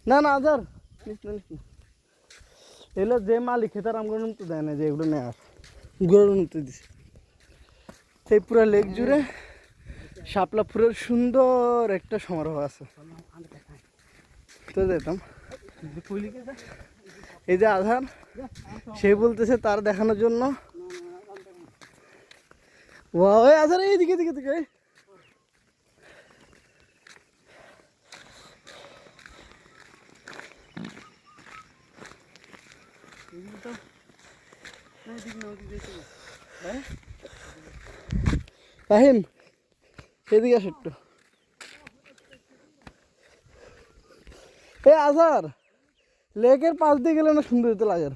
না না আজার এগুলো যে মালিক তার আমগুলো তো দেয় না যে এগুলো নেওয়ার গুঁড়ো নিতে দিছে সেই পুরো লেক জুড়ে শাপলা ফুলের সুন্দর একটা সমারোহ আছে তো যেতাম এই যে আধার সে বলতেছে তার দেখানোর জন্য ওই আধার এইদিকে দিকে দিকে ফাহিম সেদিকে আসো একটু এই আজার লেকের পাশ দিয়ে গেলে না সুন্দর হতো লাগার